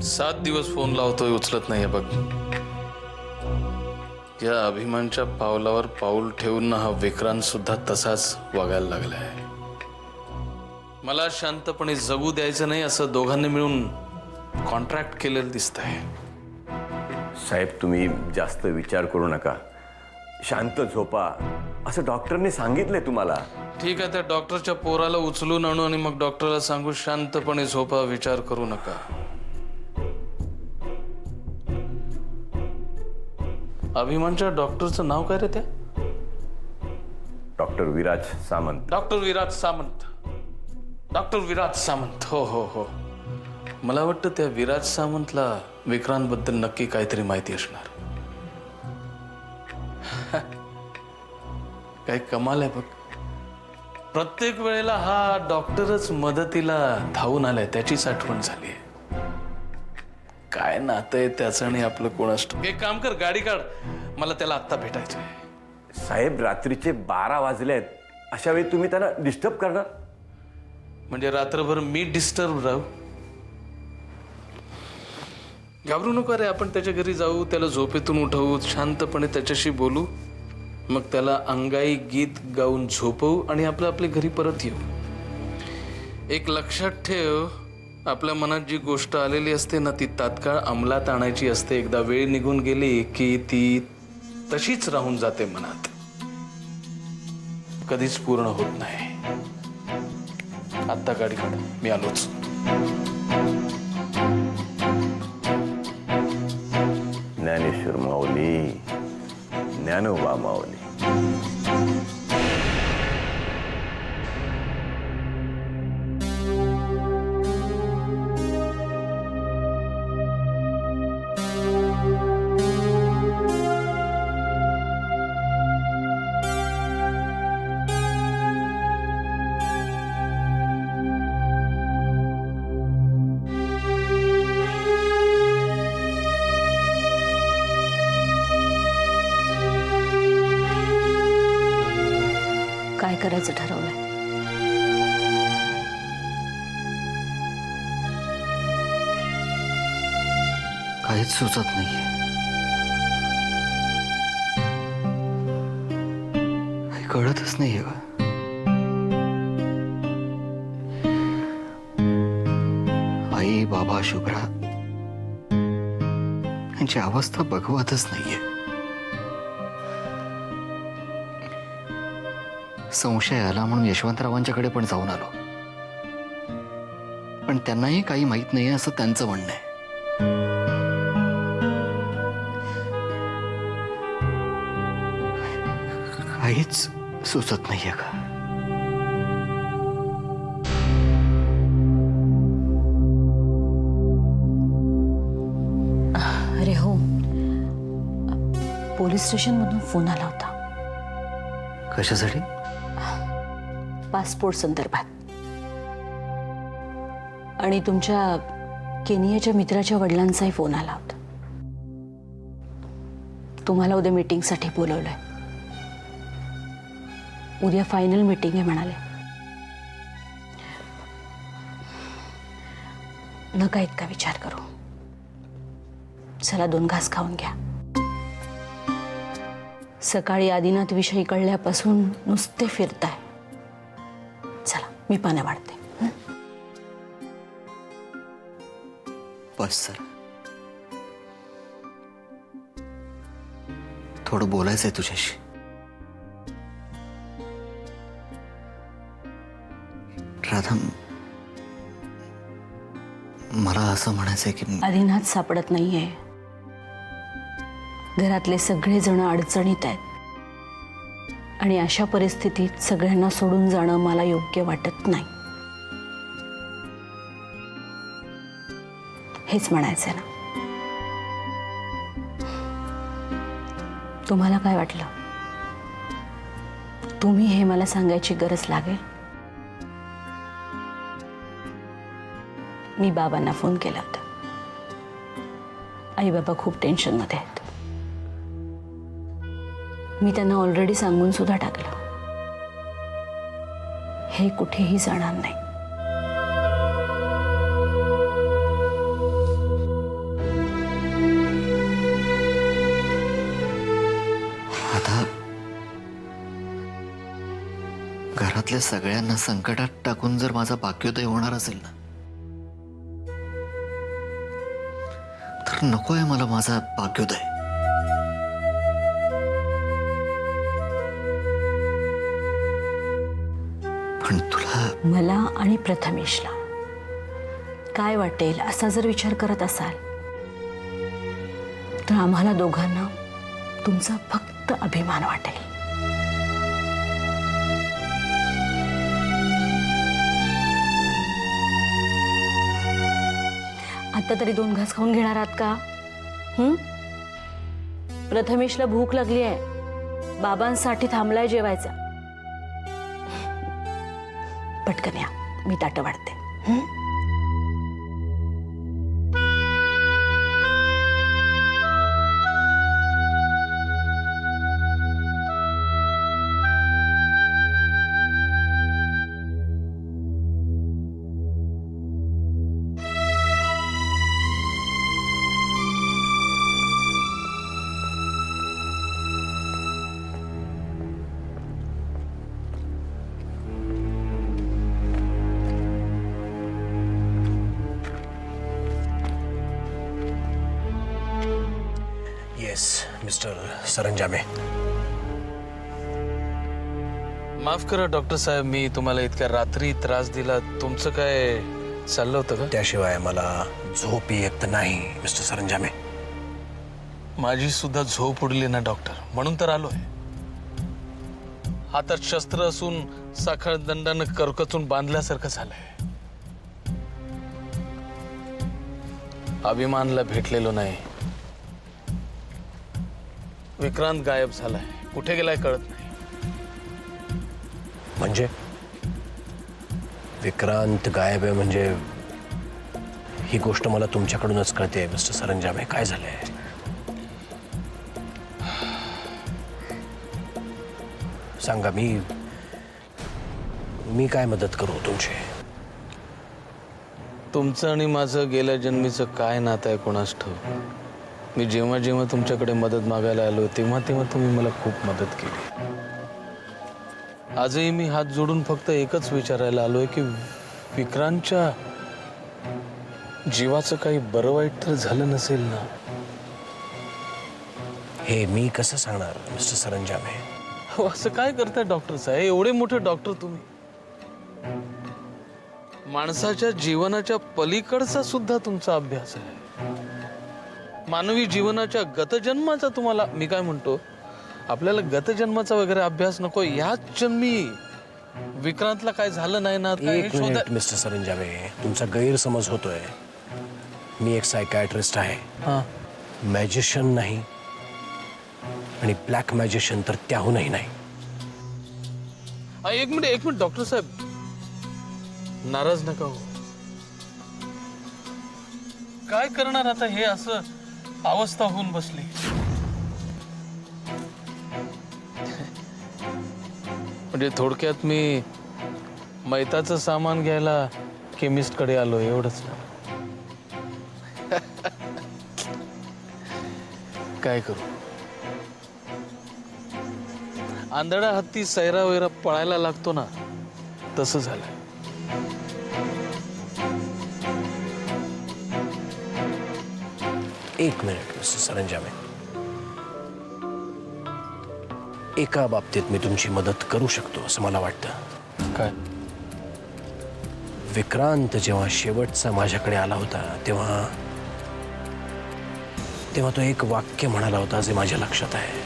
7 दिवस फोन लावतोय, उचलत नाहीये बघ. या अभिमानच्या पावलावर पाऊल ठेवून हा विक्रांत सुद्धा तसाच वागायला लागलाय. मला शांतपणे जगू द्यायचं नाही असं दोघांनी मिळून कॉन्ट्रॅक्ट केलेलं दिसतंय. साहेब, तुम्ही जास्त विचार करू नका, शांत झोपा असं डॉक्टरने सांगितलंय तुम्हाला. ठीक आहे, त्या डॉक्टरच्या पोराला उचलून आणू आणि मग डॉक्टरला सांगू शांतपणे झोपा, विचार करू नका. अभिमानच्या डॉक्टरचं नाव काय रे? त्या doctor Viraj Samant. Doctor Viraj Samant. Doctor Viraj Samant. हो हो हो. मला वाटतं त्या विराज सामंतला विक्रांत बद्दल नक्की काहीतरी माहिती असणार. काय कमाल आहे बघ. प्रत्येक वेळेला हा डॉक्टरच मदतीला धावून आलाय, त्याचीच आठवण झाली. काय नातं आहे त्याचं आणि आपलं कोण असतं. एक काम कर, गाडी काढ, मला त्याला आत्ता भेटायचंय. साहेब, रात्रीचे 12 वाजले आहेत, अशा वेळी तुम्ही त्यांना डिस्टर्ब करणार? म्हणजे रात्रभर मी डिस्टर्ब राहू? घाबरू नको रे, आपण त्याच्या घरी जाऊ, त्याला झोपेतून उठवू, शांतपणे त्याच्याशी बोलू, मग त्याला अंगाई गीत गाऊन झोपवू आणि आपल्या घरी परत येऊ. एक लक्षात ठेव, आपल्या मनात जी गोष्ट आलेली असते ना, ती तात्काळ अंमलात आणायची असते. एकदा वेळ निघून गेली की ती तशीच राहून जाते मनात, कधीच पूर्ण होत नाही. आत्ता गाडी काढ, मी आलोच. ज्ञानेश्वर माऊली, ज्ञानोबा माऊली. काय करायचं ठरवलंय? काहीच सुचत नाहीये. काही कळतच नाहीये का? आई, बाबा, शुभ्रा यांची अवस्था बघवतच नाहीये. संशय आला म्हणून यशवंतरावांच्याकडे पण जाऊन आलो, पण त्यांनाही काही माहित नाहीये असं त्यांचं म्हणणं आहे. काहीच सुचत नाहीये का? अरे हो, पोलीस स्टेशन मधून फोन आला होता. कशासाठी? पासपोर्ट संदर्भात. आणि तुमच्या केनियाच्या मित्राच्या वडिलांचाही फोन आला होता. तुम्हाला उद्या मीटिंगसाठी बोलवलंय. उद्या फायनल मीटिंग आहे म्हणाले. नका इतका विचार करू. चला 2 घास खाऊन घ्या. सकाळी आदिनाथ विषयी कळल्यापासून नुसते फिरताय. चला, मी पाण्या वाढते. बस सर, थोडं बोलायचंय तुझ्याशी. राधा, मला असं म्हणायचंय की आदिनाथ सापडत नाहीये. घरातले सगळे जण अडचणीत आहेत आणि अशा परिस्थितीत सगळ्यांना सोडून जाणं मला योग्य वाटत नाही. हेच म्हणायचंय ना? तुम्हाला काय वाटलं? तुम्ही हे मला सांगायची गरज लागेल? मी बाबांना फोन केला होता. आई बाबा खूप टेन्शन मध्ये आहेत. मी त्यांना ऑलरेडी सांगून सुद्धा टाकलं, हे कुठेही जाणार नाही. घरातल्या सगळ्यांना संकटात टाकून जर माझा भाग्योदय होणार असेल ना, तर नको आहे मला माझा भाग्योदय. पण तुला मला आणि प्रथमेशला काय वाटेल असा जर विचार करत असाल तर आम्हाला दोघांना तुमचा फक्त अभिमान वाटेल. आता तरी 2 घास खाऊन घेणार आहात का? प्रथमेशला भूक लागली आहे, बाबांसाठी थांबलाय जेवायचा. पटकन या, मी ताटं वाढते. Yes mister Saranjame. माफ करा डॉक्टर साहेब, मी तुम्हाला इतक्या रात्री त्रास दिला. तुमचं काय चाललं होतं का? त्याशिवाय मला झोप येत नाही मिस्टर सरंजामे. माझी सुद्धा झोप उडली ना डॉक्टर, म्हणून तर आलोय. हातात शस्त्र असून साखळ दंडानं करकचून बांधल्यासारखं झालंय. अभिमानला भेटलेलो नाही. विक्रांत गायब झालाय, कुठे गेलाय कळत नाही. म्हणजे विक्रांत गायब आहे म्हणजे ही गोष्ट मला तुमच्याकडूनच कळते मिस्टर सरंजामे. काय झालंय? सांगा, मी काय मदत करू तुमची? तुमचं आणि माझं गेल्या जन्मीचं काय नातं आहे कोणास ठाऊक. मी जेव्हा जेव्हा तुमच्याकडे मदत मागायला आलो तेव्हा तेव्हा तुम्ही मला खूप मदत केली. आजही मी हात जोडून फक्त एकच विचारायला आलोय की विक्रांतच्या जीवाचं काही बरं वाईट तर झालं नसेल ना? हे मी कसं सांगणार मिस्टर सरंजामे? हो, असं काय करताय डॉक्टर साहेब? एवढे मोठे डॉक्टर तुम्ही. माणसाच्या जीवनाच्या पलीकडचा सुद्धा तुमचा अभ्यास आहे. मानवी जीवनाच्या गतजन्माचा तुम्हाला, मी काय म्हणतो, आपल्याला गतजन्माचा वगैरे अभ्यास नको. याच जन्मी विक्रांतला काय झालं नाही ना? एक मिनिट मिस्टर सरंजामे, तुमचा गैरसमज होतोय. मी एक सायकॅट्रिस्ट आहे, मॅजिशियन नाही, आणि ब्लॅक मॅजिशियन तर त्याहूनही नाही. एक मिनिट डॉक्टर साहेब, नाराज नका हो. काय करणार आता? हे असं अवस्था होऊन बसली. म्हणजे थोडक्यात मी मैताचं सामान घ्यायला केमिस्ट कडे आलो, एवढंच ना. काय करू, आंधळा हत्ती सैरा वैरा पळायला लागतो ना, तसं झालं. एक मिनिट मिस्टर सरंजामे, एका बाबतीत मी तुमची मदत करू शकतो असं मला वाटतं. काय? विक्रांत जेव्हा शेवटचा माझ्याकडे आला होता तेव्हा तो एक वाक्य म्हणाला होता जे माझ्या लक्षात आहे.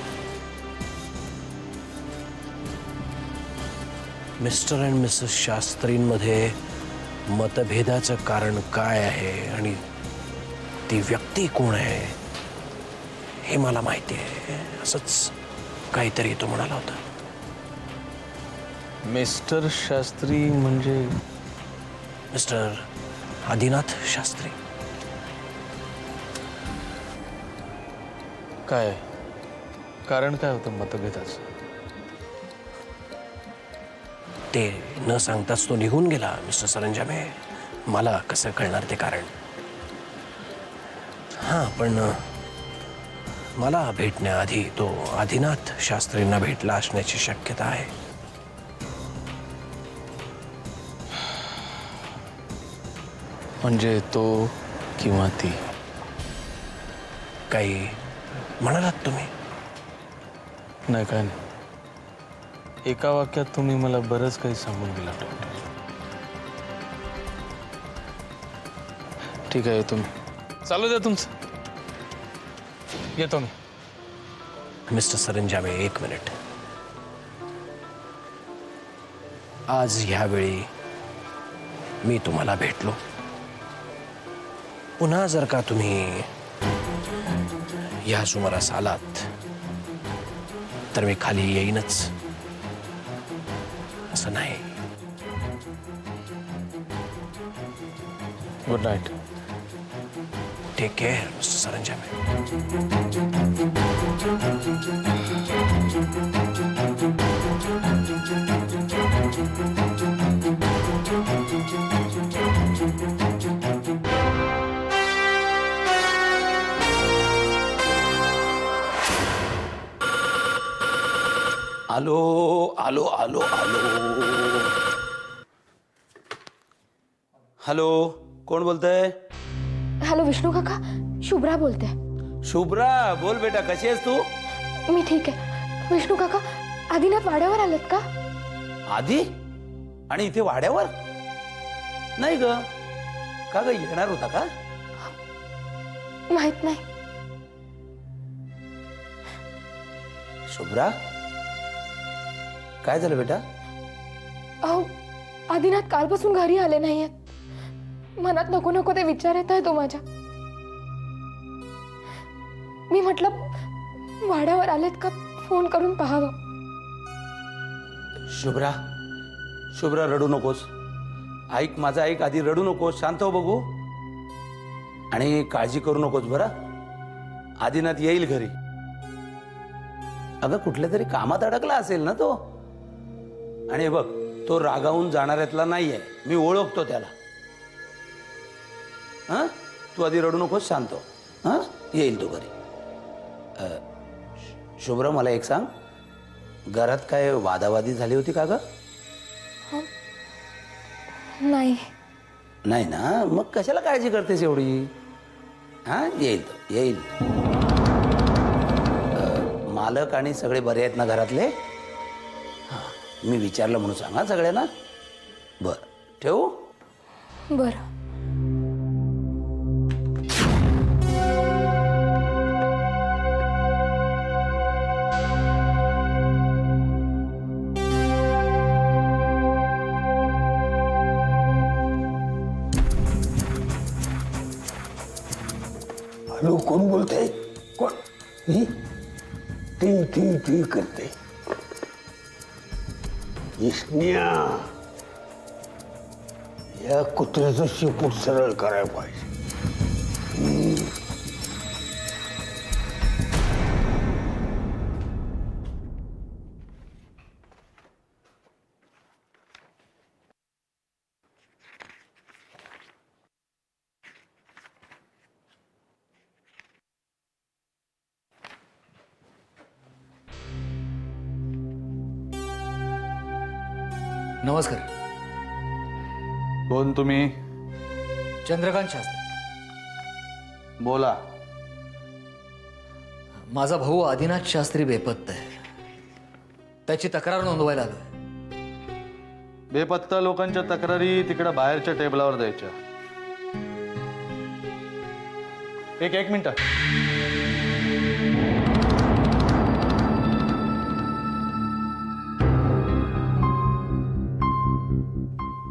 मिस्टर अँड मिसेस शास्त्रींमध्ये मतभेदाचं कारण काय आहे आणि ती व्यक्ती कोण आहे हे मला माहिती आहे, असंच काहीतरी तो म्हणाला होता. मिस्टर शास्त्री म्हणजे? मिस्टर आदिनाथ शास्त्री. काय कारण काय होतं मतभेदाचं? ते न सांगताच तो निघून गेला मिस्टर सरंजामे. मला कसं कळणार ते कारण? हां, पण मला भेटण्याआधी तो आदिनाथ शास्त्रींना भेटला असण्याची शक्यता आहे. म्हणजे तो किंवा ती? काही म्हणालात तुम्ही? नाही, काय नाही. एका वाक्यात तुम्ही मला बरंच काही सांगून दिला डॉक्टर. ठीक आहे, तुम्ही चालू द्या तुमचं. येतो मी. मिस्टर सरंजामे, एक मिनिट. आज ह्यावेळी मी तुम्हाला भेटलो. पुन्हा जर का तुम्ही या सुमारास आलात तर मी खाली येईनच असं नाही. Good night. Take care mister Saranjame. आलो आलो आलो आलो. हॅलो, कोण बोलतंय? हॅलो विष्णू काका, शुभ्रा बोलते. शुभ्रा, बोल बेटा, कशी आहेस तू? मी ठीक आहे. विष्णू काका, आदिनाथ वाड्यावर आलेत का? आधी? आणि इथे वाड्यावर? नाही ग. का ग, येणार होता का? माहित नाही. शुभ्रा, काय झालं बेटा? अहो, आदिनाथ कालपासून घरी आले नाहीयेत. मनात नको नको ते विचार येत आहे तो माझ्या. मी म्हटलं वाड्यावर आलेत का फोन करून पाहावं. शुभ्रा, शुभ्रा, रडू नकोस. ऐक, माझं ऐक. आधी रडू नकोस, शांत हो बघू. आणि काळजी करू नकोस बरं. आदिनाथ येईल घरी. अगं, कुठल्या तरी कामात अडकला असेल ना तो. आणि बघ, तो रागावून जाणाऱ्यातला नाहीये. मी ओळखतो त्याला. हां, तू आधी रडू नकोस, शांत हो. हां, येईल तो घरी. शुभ्रा, मला एक सांग, घरात काय वादावादी झाली होती का ग? नाही. नाही ना, मग कशाला काळजी करतेस एवढी? हां, येईल तो, येईल. मालक आणि सगळे बरे आहेत ना घरातले? हां, मी विचारलं म्हणून सांगा सगळ्यांना. बरं, ठेवू? बरं. हॅलो, कोण बोलतंय? कोण? मी ती करते. इसन्या, या कुत्र्याचं शेपूट सरळ करायला पाहिजे. नमस्कार. कोण तुम्ही? चंद्रकांत शास्त्री. बोला. माझा भाऊ आदिनाथ शास्त्री बेपत्ता आहे. त्याची तक्रार नोंदवायला आलोय. बेपत्ता लोकांच्या तक्रारी तिकडे बाहेरच्या टेबलावर द्यायच्या. एक मिनिट.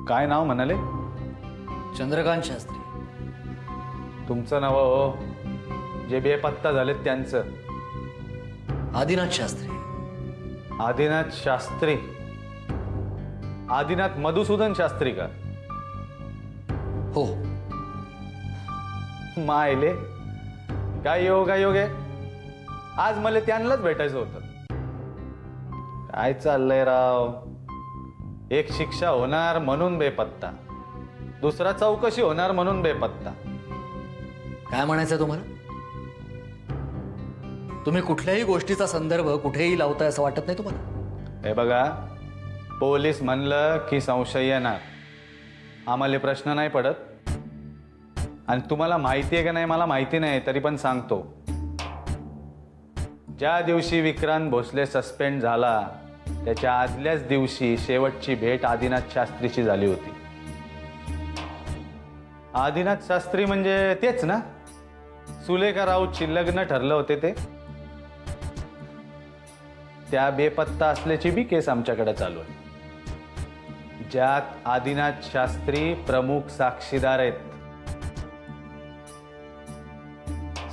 काय नाव म्हणाले? चंद्रकांत शास्त्री. तुमचं नाव हो, जे बेपत्ता झालेत त्यांचं. आदिनाथ शास्त्री. आदिनाथ शास्त्री? आदिनाथ मधुसूदन शास्त्री का? हो. मायले, काय योग आहे. आज मला त्यांनाच भेटायचं होतं. काय चाललंय राव? एक शिक्षा होणार म्हणून बेपत्ता, दुसरा चौकशी होणार म्हणून बेपत्ता. काय म्हणायचं तुम्हाला? तुम्ही कुठल्याही गोष्टीचा संदर्भ कुठेही लावताय असं वाटत नाही तुम्हाला? हे बघा, पोलीस म्हणलं की संशय येणार. आम्हाला प्रश्न नाही पडत. आणि तुम्हाला माहिती आहे का नाही मला माहिती नाही, तरी पण सांगतो. ज्या दिवशी विक्रांत भोसले सस्पेंड झाला त्याच्या आदल्याच दिवशी शेवटची भेट आदिनाथ शास्त्रीची झाली होती. आदिनाथ शास्त्री म्हणजे तेच ना, सुलेखा राऊतची लग्न ठरलं होते ते. त्या बेपत्ता असल्याची बी केस आमच्याकडे चालू आहे, ज्यात आदिनाथ शास्त्री प्रमुख साक्षीदार आहेत.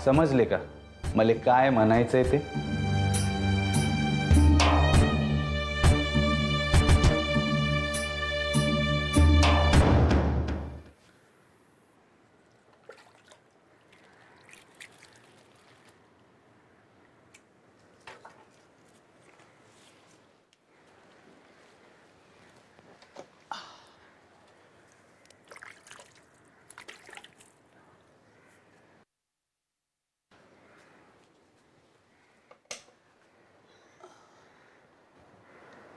समजले का मला काय म्हणायचंय ते?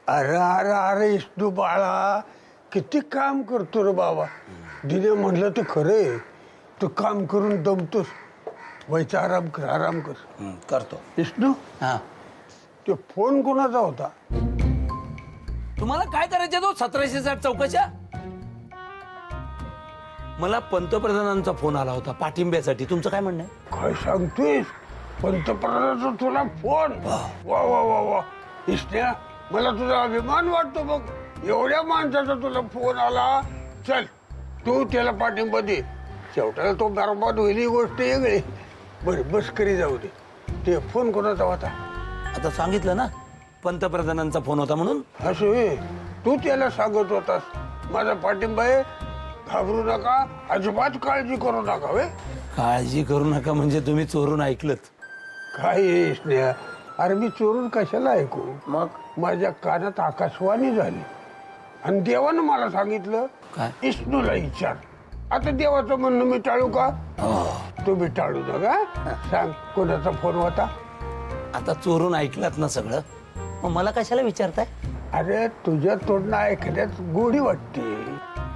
अरे अरे अरे इष्णू बाळा, किती काम करतो रे बाबा. दिने म्हणलं ते खरंय, तू काम करून दमतोस. व्हायचा आराम कर, आराम कर. करतो. इष्णू, हा, ते फोन कोणाचा होता? तुम्हाला काय करायचं तो 1760 चौकशा? मला पंतप्रधानांचा फोन आला होता पाठिंब्यासाठी. तुमचं काय म्हणणं आहे? काय सांगतोयस? पंतप्रधानाचा तुला फोन? वा वा वा वा. इष्ण्या, मला तुझा अभिमान वाटतो बघ. एवढ्या माणसाचा तुला फोन आला. चल, तू त्याला पाठिंबा दे. शेवटाला तो बरबाद होईल ही गोष्ट वेगळी. बरं, बस करी जाऊ दे. ते फोन कोणाचा होता? आता सांगितलं ना, पंतप्रधानांचा फोन होता म्हणून. असं होय. तू त्याला सांगत होतास माझा पाठिंबा आहे, घाबरू नका, अजिबात काळजी करू नका. वे काळजी करू नका म्हणजे तुम्ही चोरून ऐकलत? काय आहे स्नेहा? अरे मी चोरून कशाला ऐकू? मग माझ्या कानात आकाशवाणी झाली आणि देवानं मला सांगितलं, काय? इष्णूला विचार. आता देवाचं म्हणणं मी टाळू का? तुम्ही टाळू नका. सांग, कोणाचा फोन होता? आता चोरून ऐकलात ना सगळं, मग मला कशाला विचारताय? अरे तुझ्या तोंडनं ऐकण्यात गोडी वाटते.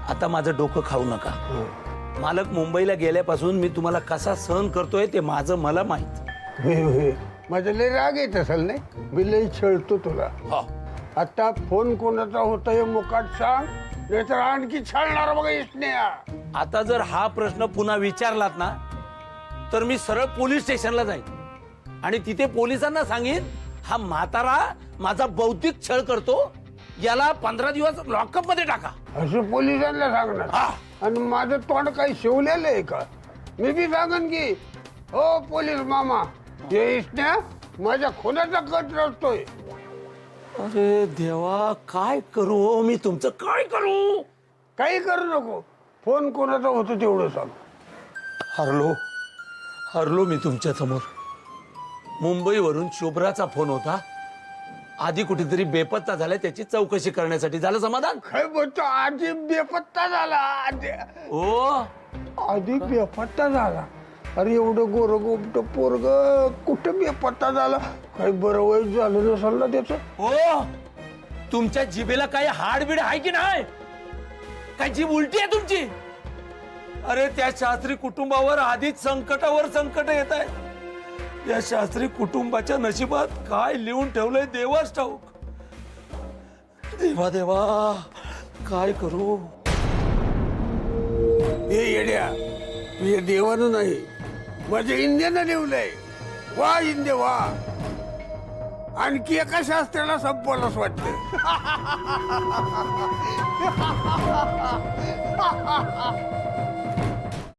आता माझं डोकं खाऊ नका. मालक मुंबईला गेल्यापासून मी तुम्हाला कसा सहन करतोय ते माझं मला माहित. होय होय, माझं लय राग येत असेल नाही? मी लय छळतो तुला. आता फोन कोणाचा होता हे मुकाट सांग, नाहीतर आणखी छळणार बघा इष्ण्या. आता जर हा प्रश्न पुन्हा विचारलात ना, तर मी सरळ पोलीस स्टेशनला जाईन आणि तिथे पोलिसांना सांगेन हा म्हातारा माझा बौद्धिक छळ करतो, याला 15 दिवस लॉकअप मध्ये टाका. असं पोलिसांना सांगणार? आणि माझं तोंड काही शिवलेलं आहे का? मी बी सांगन की, हो पोलीस मामा, हे इष्ण्या माझ्या खुनाचा कट रचतोय. अरे देवा, काय करू मी तुमचं, काय करू? काही करू नको. फोन कोणाचा होतो तेवढं सांग. हरलो मी तुमच्या समोर. मुंबईवरून शुभ्राचा फोन होता. आधी कुठेतरी बेपत्ता झालाय, त्याची चौकशी करण्यासाठी. झालं समाधान? काय बोलतो? आधी बेपत्ता झाला. आधी बेपत्ता झाला? अरे एवढं गोर गोपट पोरग कुठं बेपत्ता झाला? काही बरं वाईट झालं नसल ना त्याचं? हो, तुमच्या जिभेला काही हाडबीड आहे की नाही? काय जीभ उलटी आहे तुमची? अरे त्या शास्त्री कुटुंबावर आधीच संकटावर संकट येत आहे. या शास्त्री कुटुंबाच्या नशिबात काय लिहून ठेवलंय देवाच ठाऊक. देवा देवा, काय करू? हे येड्या, हे देवानं नाही, माझ्या इंद्यानं लिहलंय. वा इंदे वा. आणखी एका शास्त्राला संपवलंच वाटतं.